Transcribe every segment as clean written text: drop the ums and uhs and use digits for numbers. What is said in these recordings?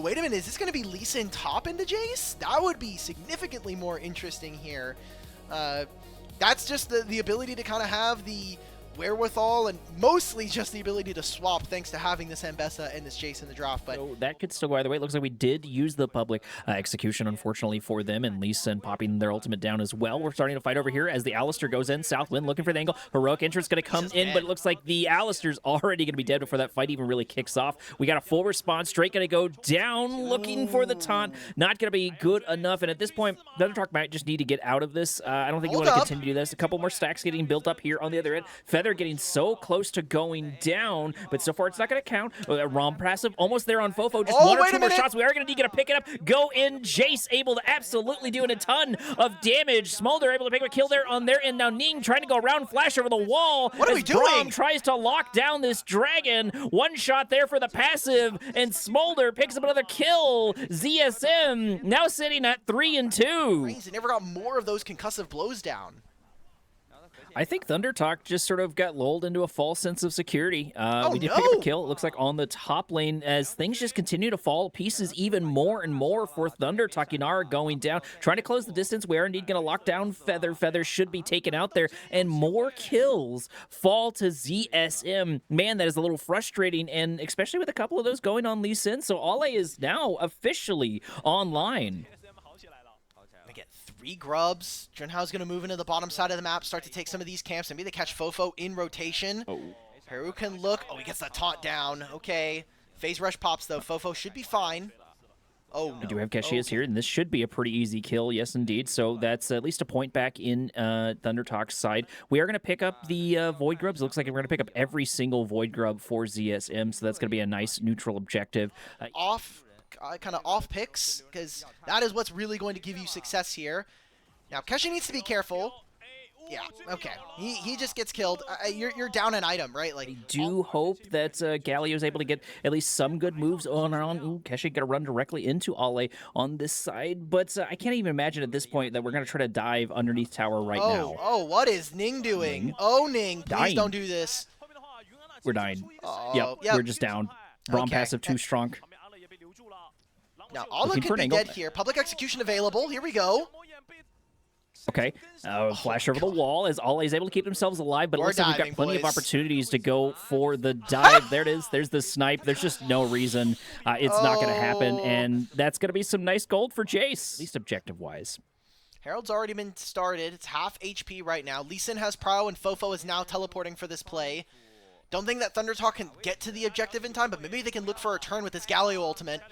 wait a minute, is this going to be Lee Sin top into Jace? That would be significantly more interesting here. That's just the ability to kind of have the wherewithal and mostly just the ability to swap thanks to having this Ambessa and this Jace in the draft. But so that could still go either way. It looks like we did use the public execution, unfortunately, for them, and Lee Sin popping their ultimate down as well. We're starting to fight over here as the Alistar goes in. Southwind looking for the angle. Heroic entrance going to come in, but it looks like the Alistar's already going to be dead before that fight even really kicks off. We got a full response. Drake going to go down, looking for the taunt. Not going to be good enough, and at this point, ThunderTalk might just need to get out of this. I don't think you want to continue to do this. A couple more stacks getting built up here on the other end. Feather getting so close to going down, but so far it's not going to count. Rom passive almost there on Fofo. Just one or two more shots. We are going to need to pick it up. Go in. Jace able to absolutely doing a ton of damage. Smolder able to pick up a kill there on their end. Now Ning trying to go around, flash over the wall. What are we doing? Brom tries to lock down this dragon. One shot there for the passive, and Smolder picks up another kill. ZSM now sitting at 3-2. He never got more of those concussive blows down. I think ThunderTalk just sort of got lulled into a false sense of security. We did pick up a kill, it looks like, on the top lane as things just continue to fall pieces even more and more for ThunderTalk. Inara going down, trying to close the distance. We are indeed going to lock down Feather. Feather should be taken out there, and more kills fall to ZSM. Man, that is a little frustrating, and especially with a couple of those going on Lee Sin. So Ale is now officially online. Get 3 grubs. Junhao's going to move into the bottom side of the map, start to take some of these camps. Maybe they catch Fofo in rotation. Peru can look. Oh, he gets that taunt down. Okay. Phase rush pops, though. Fofo should be fine. Oh, no. We do have Cashias here, and this should be a pretty easy kill. Yes, indeed. So that's at least a point back in ThunderTalk's side. We are going to pick up the Void Grubs. It looks like we're going to pick up every single Void Grub for ZSM, so that's going to be a nice neutral objective. Kind of off picks, because that is what's really going to give you success here. Now, Keshi needs to be careful. Yeah, okay. He just gets killed. You're down an item, right? Like, I do hope that Galio is able to get at least some good moves on. Ooh, Keshi going to run directly into Ale on this side, but I can't even imagine at this point that we're going to try to dive underneath tower right now. Oh, what is Ning doing? Ning. Oh, Ning, please don't do this. We're dying. Yep, we're just down. Brom passive too strong. Now, Ale could be dead here. Public execution available. Here we go. Okay, flash over the wall as Ale is able to keep themselves alive, but it looks like we've got plenty of opportunities to go for the dive. There it is. There's the snipe. There's just no reason it's not going to happen, and that's going to be some nice gold for Jace, at least objective-wise. Herald's already been started. It's half HP right now. Lee Sin has Prow, and Fofo is now teleporting for this play. Don't think that ThunderTalk can get to the objective in time, but maybe they can look for a turn with this Galio ultimate.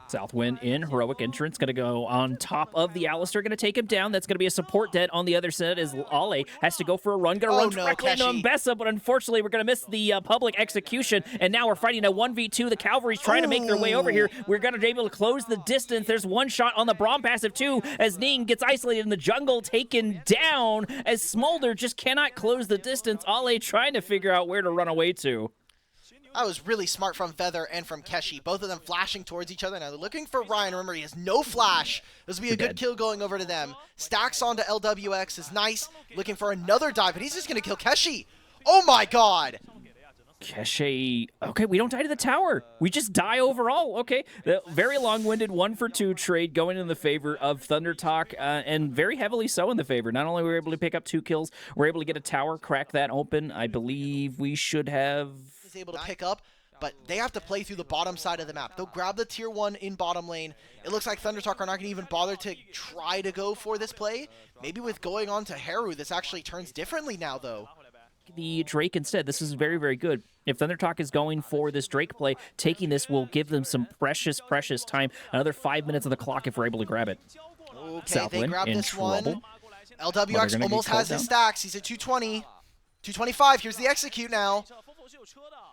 Southwind in, heroic entrance, going to go on top of the Alistar, going to take him down. That's going to be a support dead on the other side as Ale has to go for a run, going to run directly into Ambessa, but unfortunately we're going to miss the public execution, and now we're fighting a 1v2. The Cavalry's trying to make their way over here. We're going to be able to close the distance. There's one shot on the Brom passive too, as Ning gets isolated in the jungle, taken down, as Smolder just cannot close the distance. Ale trying to figure out where to run away to. That was really smart from Feather and from Keshi. Both of them flashing towards each other. Now they're looking for Ryan. Remember, he has no flash. This will be a good kill going over to them. Stacks onto LWX is nice. Looking for another dive, but he's just going to kill Keshi. Oh my god! Keshi, okay, we don't die to the tower. We just die overall. Okay, the very long-winded 1-for-2 trade going in the favor of ThunderTalk, and very heavily so in the favor. Not only were we able to pick up 2 kills, we're able to get a tower, crack that open. I believe we should have... able to pick up, but they have to play through the bottom side of the map. They'll grab the tier 1 in bottom lane. It looks like ThunderTalk are not going to even bother to try to go for this play. Maybe with going on to Haru, this actually turns differently now, though. The Drake instead. This is very, very good. If ThunderTalk is going for this Drake play, taking this will give them some precious, precious time. Another 5 minutes of the clock if we're able to grab it. Okay, Southwind they grab this trouble. one. LWX almost has his stacks. He's at 220. 225. Here's the execute now.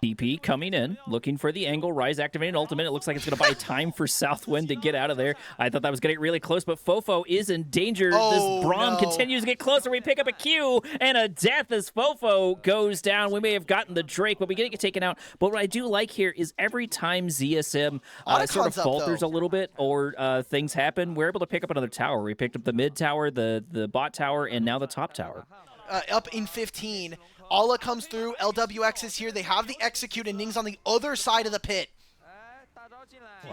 TP coming in, looking for the angle. Rise activating ultimate. It looks like it's going to buy time for Southwind to get out of there. I thought that was getting really close, but Fofo is in danger. This Braum continues to get closer. We pick up a Q and a death as Fofo goes down. We may have gotten the Drake, but we get taken out. But what I do like here is every time ZSM sort of falters a little bit or things happen, we're able to pick up another tower. We picked up the mid tower, the bot tower, and now the top tower. Up in 15. Ala comes through. LWX is here. They have the execute, and Ning's on the other side of the pit.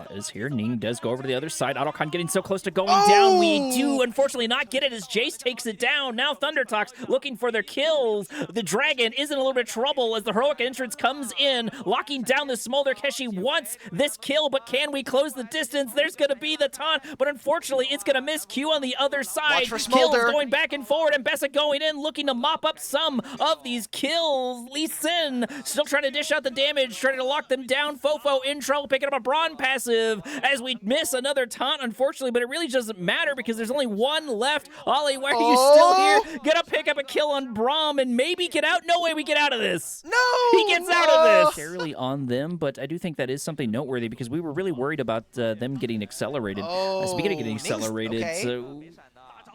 Is here. Ning does go over to the other side. Autocon getting so close to going down. We do unfortunately not get it as Jace takes it down. Now ThunderTalk's looking for their kills. The Dragon is in a little bit of trouble as the heroic entrance comes in, locking down the Smolder. Keshi wants this kill, but can we close the distance? There's going to be the taunt, but unfortunately it's going to miss Q on the other side. Watch for Smolder. Kills going back and forward, and Bessa going in, looking to mop up some of these kills. Lee Sin still trying to dish out the damage, trying to lock them down. Fofo in trouble, picking up a Brawn passive as we miss another taunt, unfortunately, but it really doesn't matter because there's only one left. Ollie, why are you still here? Gonna pick up a kill on Braum and maybe get out? No way we get out of this. No! He gets out of this. Fairly on them, but I do think that is something noteworthy because we were really worried about them getting accelerated. Speaking of getting accelerated, okay. So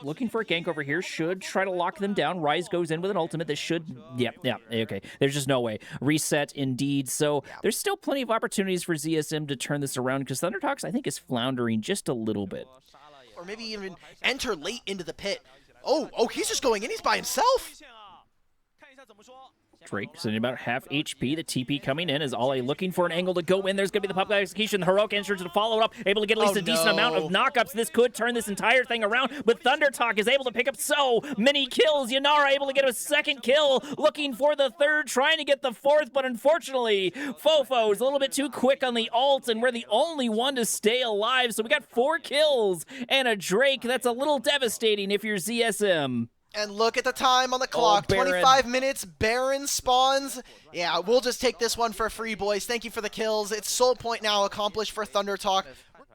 looking for a gank over here, should try to lock them down. Ryze goes in with an ultimate that should, yeah, okay. There's just no way. Reset indeed. So there's still plenty of opportunities for ZSM to turn this around because ThunderTalk, I think, is floundering just a little bit. Or maybe even enter late into the pit. Oh, he's just going in. He's by himself. Drake sitting about half HP. The TP coming in is Ollie looking for an angle to go in. There's going to be the public execution. The heroic entrance to follow it up. Able to get at least a decent amount of knockups. This could turn this entire thing around, but ThunderTalk is able to pick up so many kills. Yanara able to get a second kill. Looking for the third, trying to get the fourth, but unfortunately, Fofo is a little bit too quick on the ult, and we're the only one to stay alive. So we got 4 kills and a Drake. That's a little devastating if you're ZSM. And look at the time on the clock. 25 minutes. Baron spawns. Yeah, we'll just take this one for free, boys. Thank you for the kills. It's soul point now accomplished for ThunderTalk.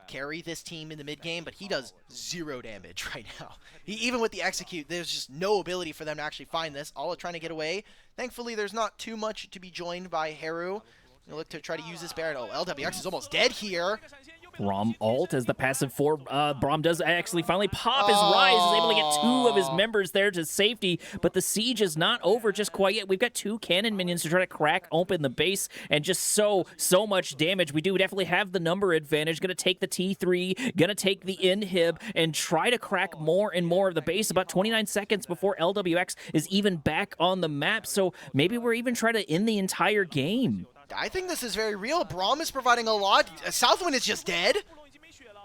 Carry this team in the mid game, but he does 0 damage right now. Even with the execute, there's just no ability for them to actually find this. All are trying to get away. Thankfully, there's not too much to be joined by Haru. They'll look to try to use this Baron. Oh, LWX is almost dead here. Braum ult as the passive for Braum does actually finally pop his Rise, is able to get 2 of his members there to safety, but the siege is not over just quite yet. We've got 2 cannon minions to try to crack open the base and just so much damage. We do definitely have the number advantage. Gonna take the T3, gonna take the inhib and try to crack more and more of the base. About 29 seconds before LWX is even back on the map, so maybe we're even trying to end the entire game. I think this is very real. Braum is providing a lot. Southwind is just dead.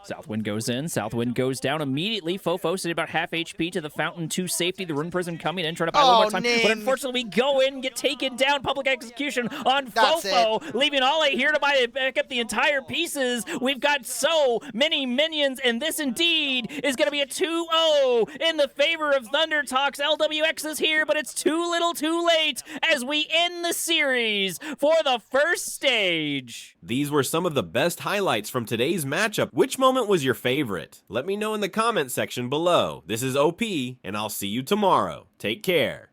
Southwind goes in, Southwind goes down immediately. Fofo sitting about half HP to the Fountain to safety. The Rune Prism coming in, trying to buy one more time. Ning. But unfortunately, we go in, get taken down. Public execution on Fofo, leaving Ollie here to back up the entire pieces. We've got so many minions, and this indeed is going to be a 2-0 in the favor of ThunderTalk's. LWX is here, but it's too little too late as we end the series for the first stage. These were some of the best highlights from today's matchup. Which moment was your favorite? Let me know in the comment section below. This is OP, and I'll see you tomorrow. Take care.